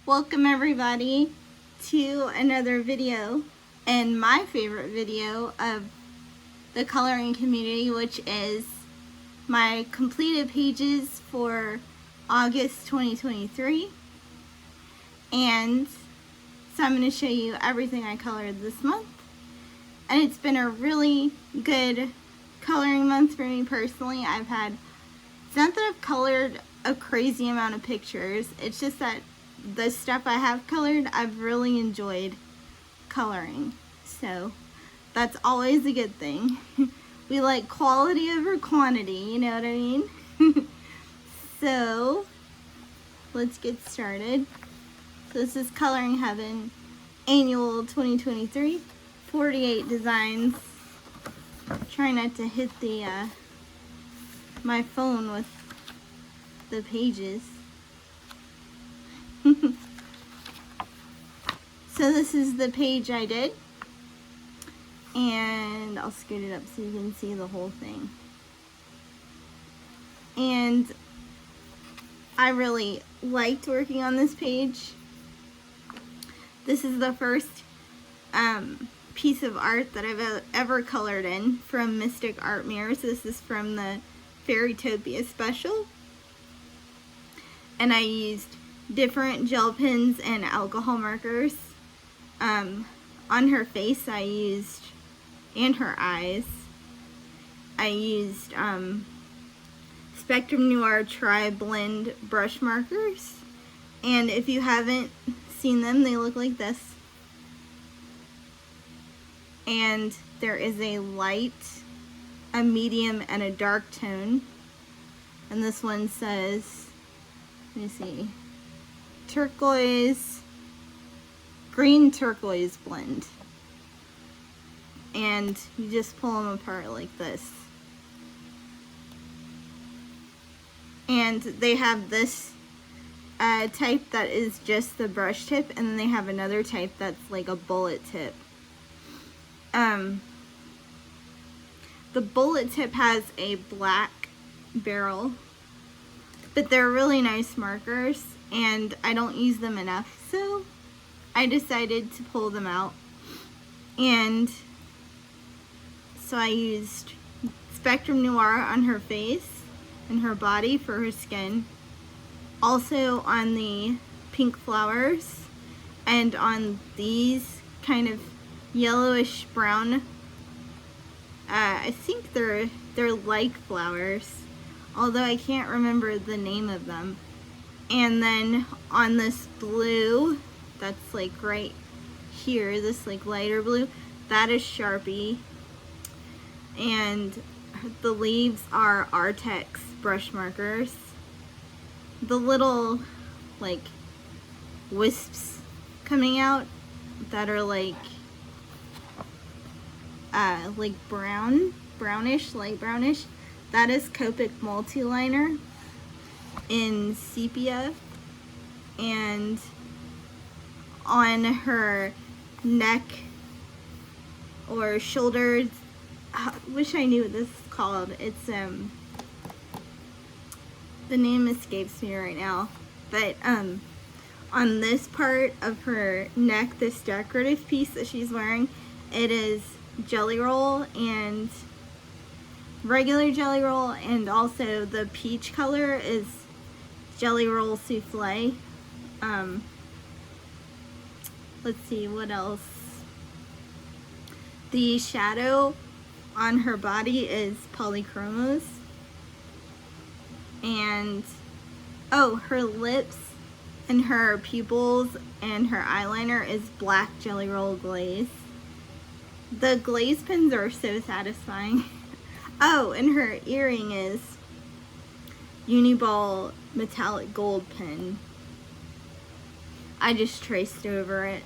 Welcome everybody to another video, and my favorite video of the coloring community, which is my completed pages for August 2023. And so I'm going to show you everything I colored this month, and it's been a really good coloring month for me personally. It's not that I've colored a crazy amount of pictures, it's just that the stuff I have colored, I've really enjoyed coloring. So that's always a good thing. We like quality over quantity, you know what I mean? So let's get started. So this is Coloring Heaven Annual 2023, 48 designs. Try not to hit the my phone with the pages. So this is the page I did, and I'll scoot it up so you can see the whole thing. And I really liked working on this page. This is the first piece of art that I've ever colored in from Mystic Art Mirrors. This is from the Fairytopia special, and I used different gel pens and alcohol markers. On her face I used, and her eyes, I used Spectrum Noir Tri-Blend brush markers, and if you haven't seen them, they look like this. And there is a light, a medium, and a dark tone, and this one says, let me see, turquoise, green turquoise blend. And you just pull them apart like this. And they have this type that is just the brush tip, and then they have another type that's like a bullet tip. The bullet tip has a black barrel, but they're really nice markers, and I don't use them enough, so I decided to pull them out. And so I used Spectrum Noir on her face and her body for her skin, also on the pink flowers, and on these kind of yellowish brown, I think they're like flowers, although I can't remember the name of them. And then on this blue that's like right here, this like lighter blue, that is Sharpie, and the leaves are Artex brush markers. The little like wisps coming out that are like brownish, light brownish, that is Copic Multiliner in sepia. And on her neck or shoulders, I wish I knew what this is called. It's the name escapes me right now, but on this part of her neck, this decorative piece that she's wearing, it is Jelly Roll and regular Jelly Roll, and also the peach color is Jelly Roll Souffle. Let's see, what else? The shadow on her body is Polychromos. And, oh, her lips and her pupils and her eyeliner is black Jelly Roll glaze. The glaze pens are so satisfying. Oh, and her earring is Uniball metallic gold pen. I just traced over it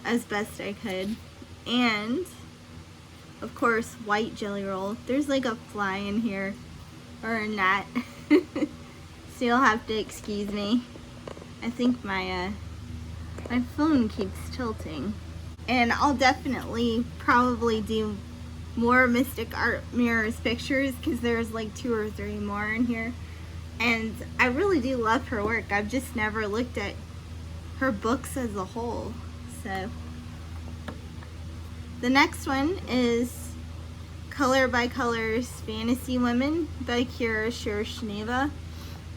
as best I could. And of course, white Jelly Roll. There's like a fly in here, or a gnat. So you'll have to excuse me. I think my phone keeps tilting. And I'll definitely probably do more Mystic Art Mirrors pictures, because there's like 2 or 3 more in here. And I really do love her work. I've just never looked at her books as a whole. So the next one is Color by Colors Fantasy Women by Kira Shershnieva.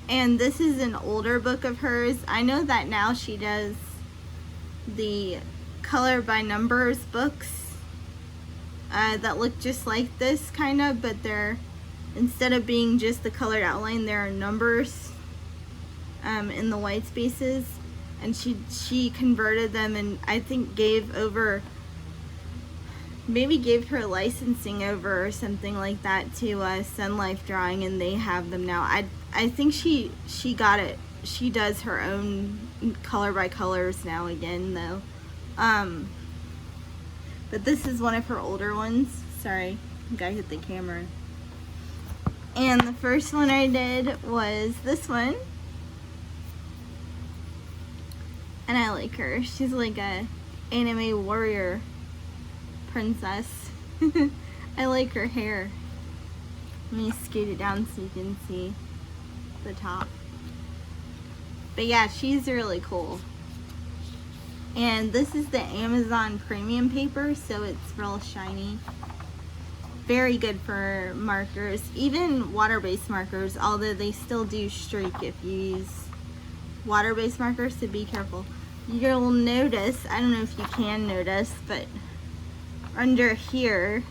And this is an older book of hers. I know that now she does the color by numbers books that look just like this kind of, but they're, instead of being just the colored outline, there are numbers in the white spaces. And she converted them, and I think gave her licensing over or something like that to Sun Life Drawing, and they have them now. I think she got it. She does her own color by colors now again though. But this is one of her older ones. Sorry, I think I hit the camera. And the first one I did was this one. And I like her. She's like a anime warrior princess. I like her hair. Let me scoot it down so you can see the top. But yeah, she's really cool. And this is the Amazon premium paper, so it's real shiny. Very good for markers, even water-based markers, although they still do streak if you use water-based markers, so be careful. You'll notice, I don't know if you can notice, but under here,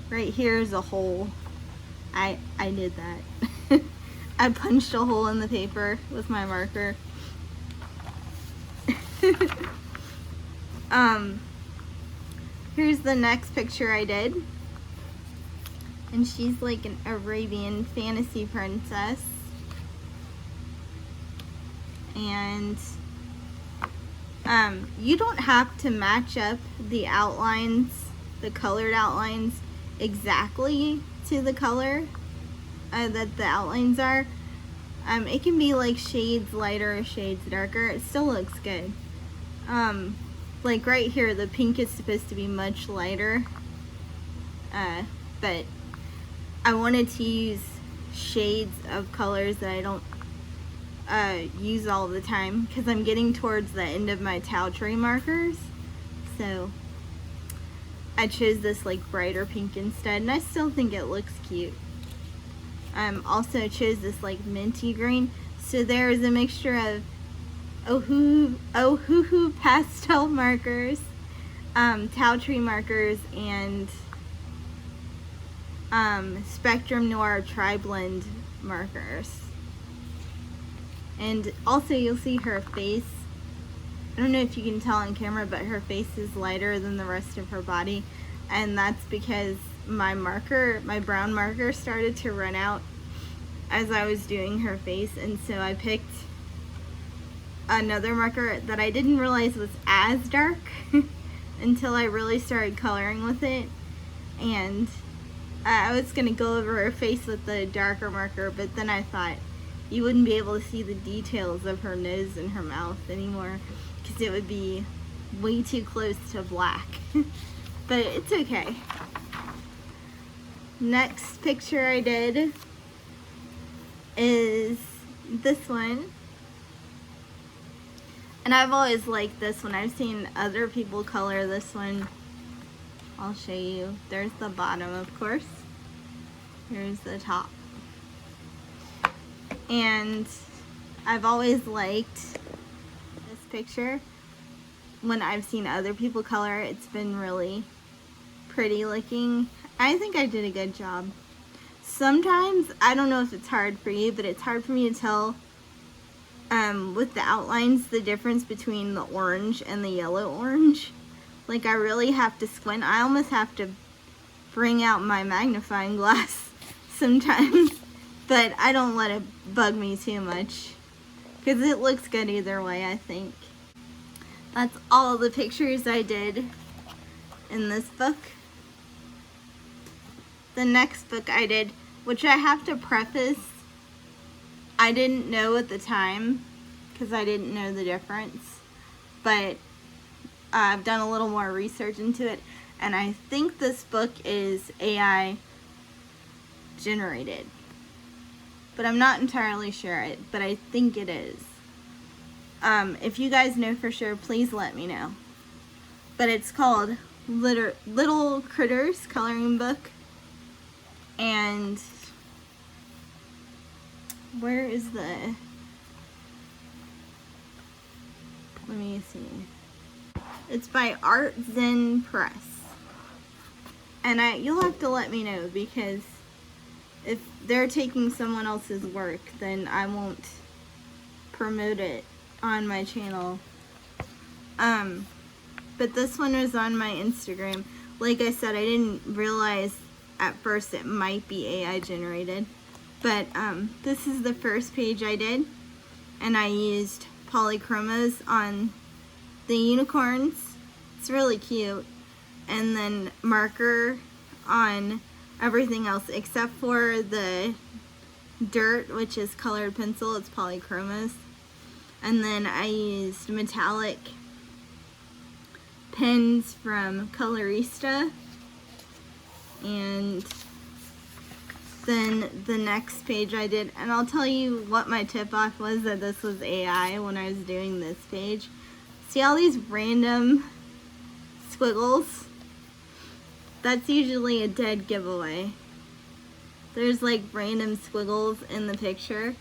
right here is a hole. I did that. I punched a hole in the paper with my marker. Here's the next picture I did. And she's like an Arabian fantasy princess. And you don't have to match up the outlines, the colored outlines, exactly to the color that the outlines are. It can be like shades lighter or shades darker. It still looks good. Like right here, the pink is supposed to be much lighter. But I wanted to use shades of colors that I don't use all the time, because I'm getting towards the end of my Tao Tree markers. So I chose this like brighter pink instead, and I still think it looks cute. Also chose this like minty green. So there is a mixture of Ohuhu pastel markers, Tao Tree markers, and Spectrum Noir Tri-Blend markers. And also you'll see her face. I don't know if you can tell on camera, but her face is lighter than the rest of her body. And that's because my brown marker started to run out as I was doing her face. And so I picked another marker that I didn't realize was as dark until I really started coloring with it. And I was going to go over her face with the darker marker, but then I thought you wouldn't be able to see the details of her nose and her mouth anymore, because it would be way too close to black. But it's okay. Next picture I did is this one. And I've always liked this one. I've seen other people color this one. I'll show you. There's the bottom, of course. Here's the top. And I've always liked this picture. When I've seen other people color, it's been really pretty looking. I think I did a good job. Sometimes, I don't know if it's hard for you, but it's hard for me to tell with the outlines the difference between the orange and the yellow orange. Like, I really have to squint. I almost have to bring out my magnifying glass sometimes. But I don't let it bug me too much, because it looks good either way, I think. That's all the pictures I did in this book. The next book I did, which I have to preface, I didn't know at the time, because I didn't know the difference. But I've done a little more research into it, and I think this book is AI generated. But I'm not entirely sure, but I think it is. If you guys know for sure, please let me know. But it's called Little Critters Coloring Book. And where is the... Let me see. It's by Art Zen Press. And you'll have to let me know, because if they're taking someone else's work, then I won't promote it on my channel. But this one was on my Instagram. Like I said, I didn't realize at first it might be AI generated. But this is the first page I did. And I used polychromos on the unicorns. It's really cute. And then marker on everything else except for the dirt, which is colored pencil. It's polychromos. And then I used metallic pens from Colorista. And then the next page I did, and I'll tell you what my tip-off was that this was AI when I was doing this page. See all these random squiggles? That's usually a dead giveaway. There's like random squiggles in the picture,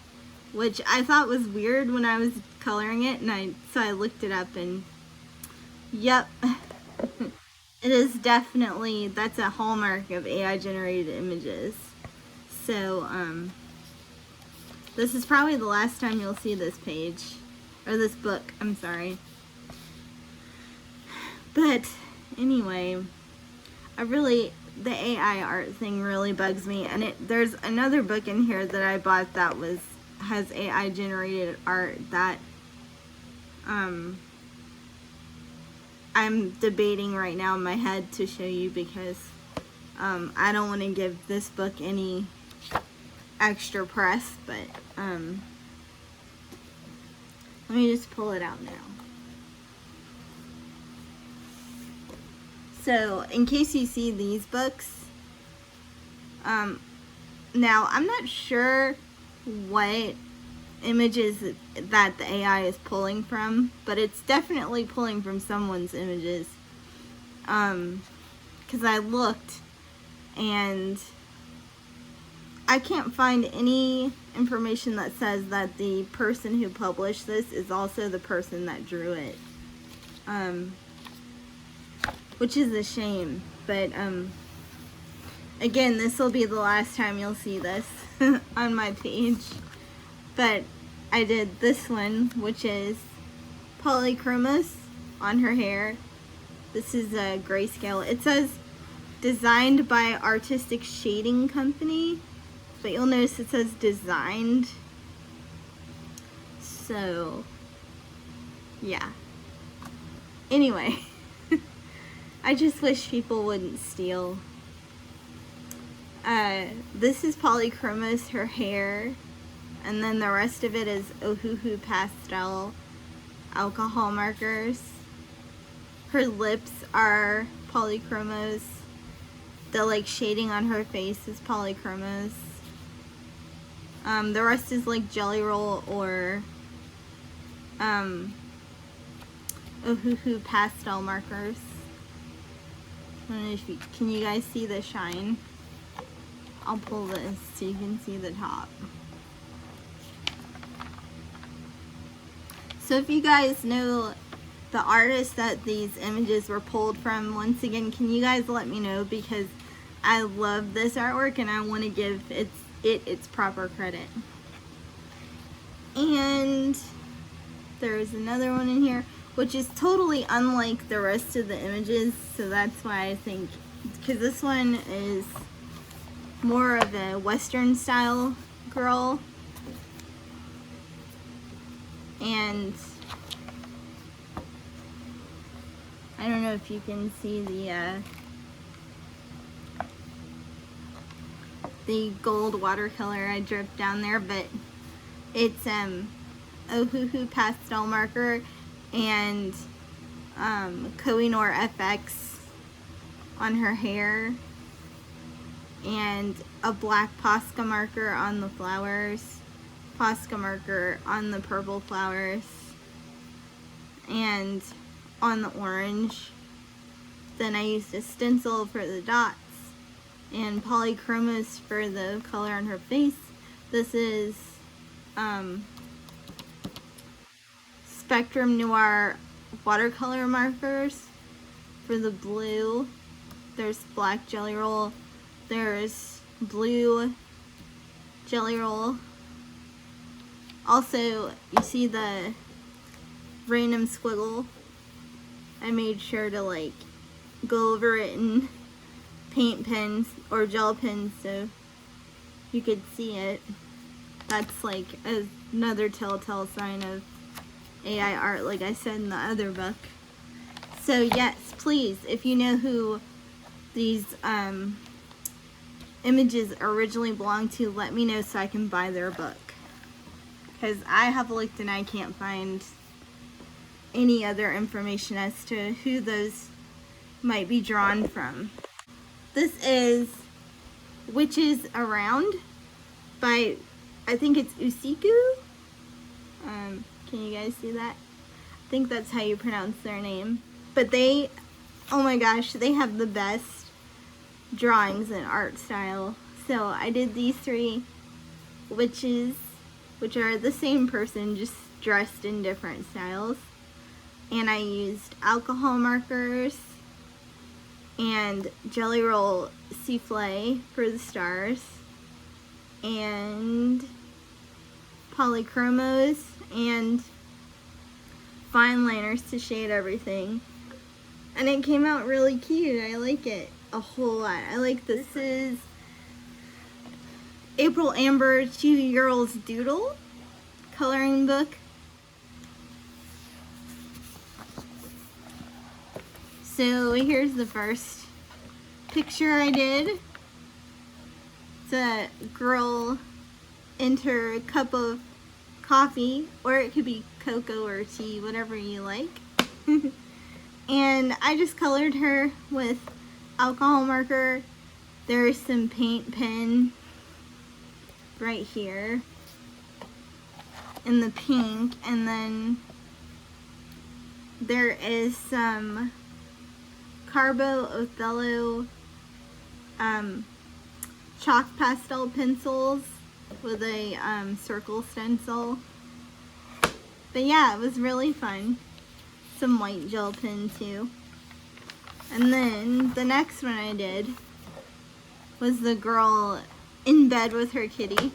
which I thought was weird when I was coloring it, and so I looked it up, and yep. It is definitely, that's a hallmark of AI generated images. So, this is probably the last time you'll see this page, or this book, I'm sorry. But, anyway, the AI art thing really bugs me, and there's another book in here that I bought that has AI generated art that, I'm debating right now in my head to show you, because, I don't want to give this book any extra press, but let me just pull it out now. So in case you see these books, now I'm not sure what images that the AI is pulling from, but it's definitely pulling from someone's images, because I looked and I can't find any information that says that the person who published this is also the person that drew it. Which is a shame. But, again, this will be the last time you'll see this on my page. But I did this one, which is polychromos on her hair. This is a grayscale. It says designed by Artistic Shading Company. But you'll notice it says designed. So, yeah. Anyway, I just wish people wouldn't steal. This is polychromos, her hair. And then the rest of it is Ohuhu pastel alcohol markers. Her lips are polychromos. The like shading on her face is polychromos. The rest is like Jelly Roll or Ohuhu pastel markers. I don't know if can you guys see the shine? I'll pull this so you can see the top. So if you guys know the artist that these images were pulled from, once again, can you guys let me know, because I love this artwork and I want to give its proper credit. And there's another one in here, which is totally unlike the rest of the images, so that's why I think, because this one is more of a Western style girl. And I don't know if you can see the gold watercolor I dripped down there, but it's Ohuhu pastel marker and Kohinoor FX on her hair, and a black Posca marker on the flowers, Posca marker on the purple flowers, and on the orange. Then I used a stencil for the dots and polychromos for the color on her face. This is Spectrum Noir watercolor markers for the blue. There's black Jelly Roll. There's blue Jelly Roll. Also, you see the random squiggle. I made sure to like go over it in paint pens or gel pens so you could see it. That's like another telltale sign of AI art, like I said in the other book. So yes, please, if you know who these images originally belong to, let me know so I can buy their book. Because I have looked and I can't find any other information as to who those might be drawn from. This is Witches Around by, I think it's Usiku. Can you guys see that? I think that's how you pronounce their name. But they, oh my gosh, they have the best drawings and art style. So I did these 3 witches, which are the same person, just dressed in different styles. And I used alcohol markers and Jelly Roll souffle for the stars, and polychromos and fine liners to shade everything. And it came out really cute. I like it a whole lot. I like this. This is April Amber 2-Year-Old's Doodle coloring book. So here's the first picture I did. It's a girl and her cup of coffee, or it could be cocoa or tea, whatever you like. And I just colored her with alcohol marker. There's some paint pen right here in the pink, and then there is some Carbo Othello chalk pastel pencils with a circle stencil. But yeah, it was really fun. Some white gel pen too. And then the next one I did was the girl in bed with her kitty.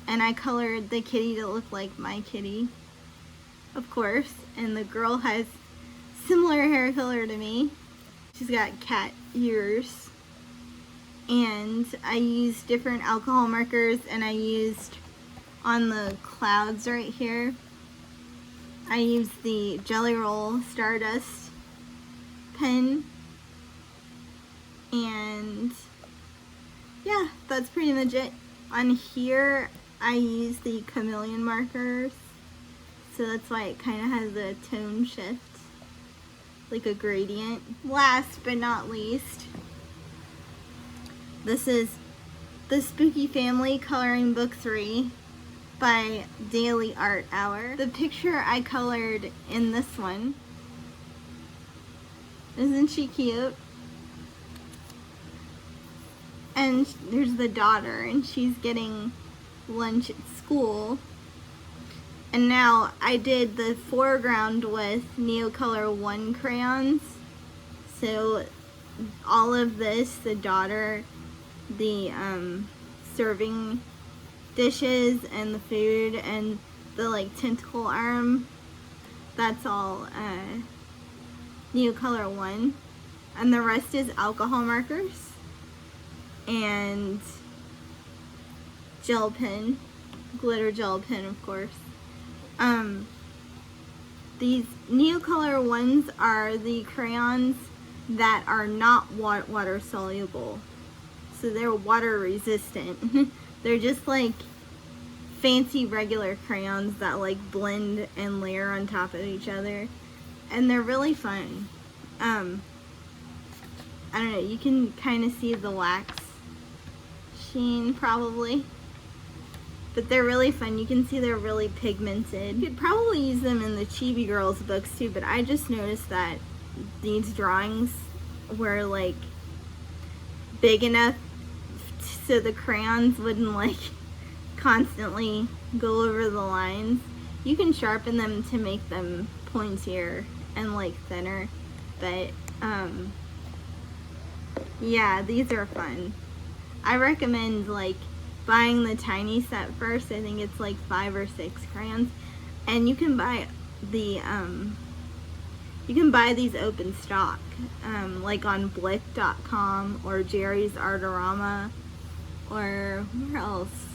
And I colored the kitty to look like my kitty, of course. And the girl has similar hair color to me. She's got cat ears. And I used different alcohol markers, and I used on the clouds right here, I used the Jelly Roll Stardust pen. And yeah, that's pretty much it. On here, I used the chameleon markers. So that's why it kind of has a tone shift, like a gradient. Last but not least, this is The Spooky Family Coloring Book 3 by Daily Art Hour. The picture I colored in this one, isn't she cute? And there's the daughter, and she's getting lunch at school. And now I did the foreground with Neocolor 1 crayons. So all of this, the daughter, the serving dishes and the food and the like tentacle arm, that's all Neocolor 1. And the rest is alcohol markers and gel pen, glitter gel pen, of course. These Neocolor ones are the crayons that are not water soluble, so they're water resistant. They're just like fancy regular crayons that like blend and layer on top of each other, and they're really fun. I don't know, you can kind of see the wax sheen probably. But they're really fun. You can see they're really pigmented. You could probably use them in the Chibi Girls books too, but I just noticed that these drawings were like big enough so the crayons wouldn't like constantly go over the lines. You can sharpen them to make them pointier and like thinner, but yeah, these are fun. I recommend like buying the tiny set first. I think it's like 5 or 6 crayons, and you can buy the you can buy these open stock like on Blick.com or Jerry's Artorama, or where else?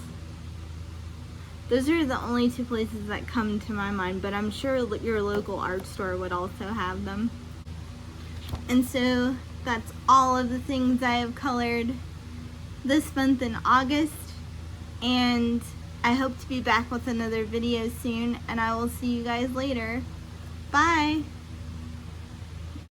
Those are the only 2 places that come to my mind, but I'm sure your local art store would also have them. And so that's all of the things I have colored this month in August, and I hope to be back with another video soon, and I will see you guys later. Bye!